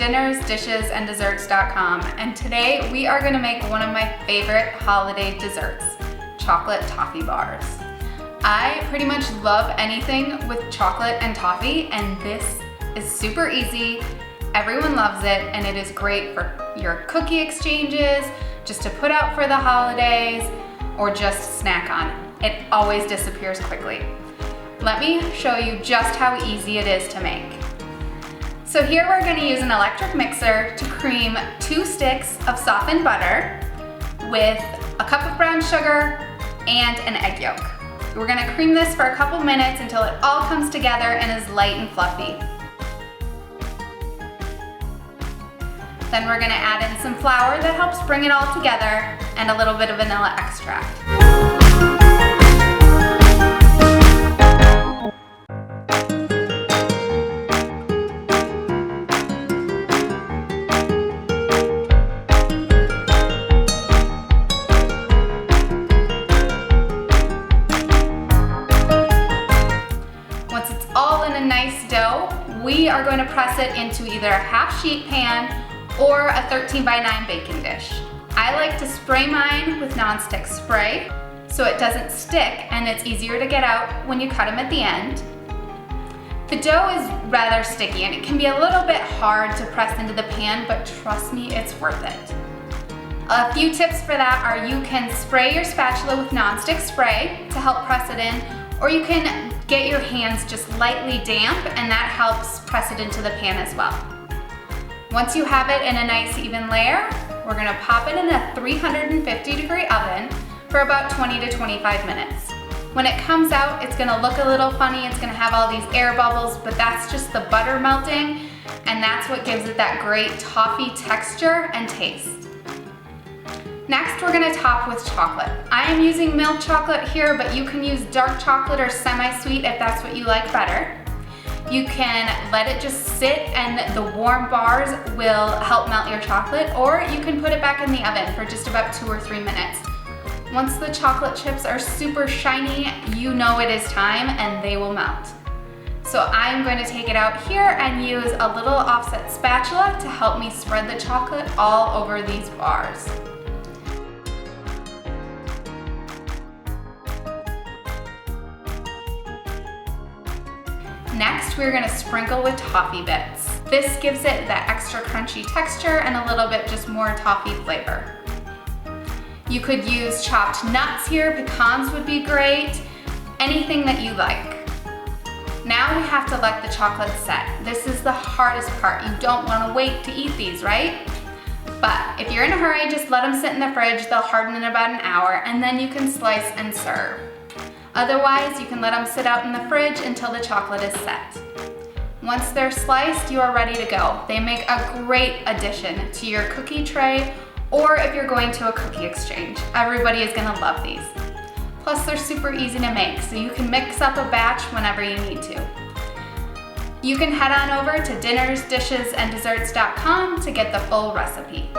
dinnersdishesanddeserts.com, and today we are going to make one of my favorite holiday desserts, chocolate toffee bars. I pretty much love anything with chocolate and toffee, and this is super easy. Everyone loves it, and it is great for your cookie exchanges, just to put out for the holidays, or just snack on. It always disappears quickly. Let me show you just how easy it is to make. So here we're going to use an electric mixer to cream 2 sticks of softened butter with a cup of brown sugar and an egg yolk. We're going to cream this for a couple minutes until it all comes together and is light and fluffy. Then we're going to add in some flour that helps bring it all together and a little bit of vanilla extract. Once it's all in a nice dough, we are going to press it into either a half sheet pan or a 13x9 baking dish. I like to spray mine with nonstick spray so it doesn't stick and it's easier to get out when you cut them at the end. The dough is rather sticky and it can be a little bit hard to press into the pan, but trust me, it's worth it. A few tips for that are you can spray your spatula with nonstick spray to help press it in, or you can get your hands just lightly damp and that helps press it into the pan as well. Once you have it in a nice even layer, we're gonna pop it in a 350-degree oven for about 20 to 25 minutes. When it comes out, it's gonna look a little funny. It's gonna have all these air bubbles, but that's just the butter melting, and that's what gives it that great toffee texture and taste. Next, we're gonna top with chocolate. I am using milk chocolate here, but you can use dark chocolate or semi-sweet if that's what you like better. You can let it just sit and the warm bars will help melt your chocolate, or you can put it back in the oven for just about 2 or 3 minutes. Once the chocolate chips are super shiny, you know it is time and they will melt. So I'm going to take it out here and use a little offset spatula to help me spread the chocolate all over these bars. Next, we're gonna sprinkle with toffee bits. This gives it that extra crunchy texture and a little bit just more toffee flavor. You could use chopped nuts here, pecans would be great, anything that you like. Now we have to let the chocolate set. This is the hardest part. You don't wanna wait to eat these, right? But if you're in a hurry, just let them sit in the fridge. They'll harden in about an hour and then you can slice and serve. Otherwise, you can let them sit out in the fridge until the chocolate is set. Once they're sliced, you are ready to go. They make a great addition to your cookie tray, or if you're going to a cookie exchange. Everybody is gonna love these. Plus, they're super easy to make, so you can mix up a batch whenever you need to. You can head on over to dinnersdishesanddeserts.com to get the full recipe.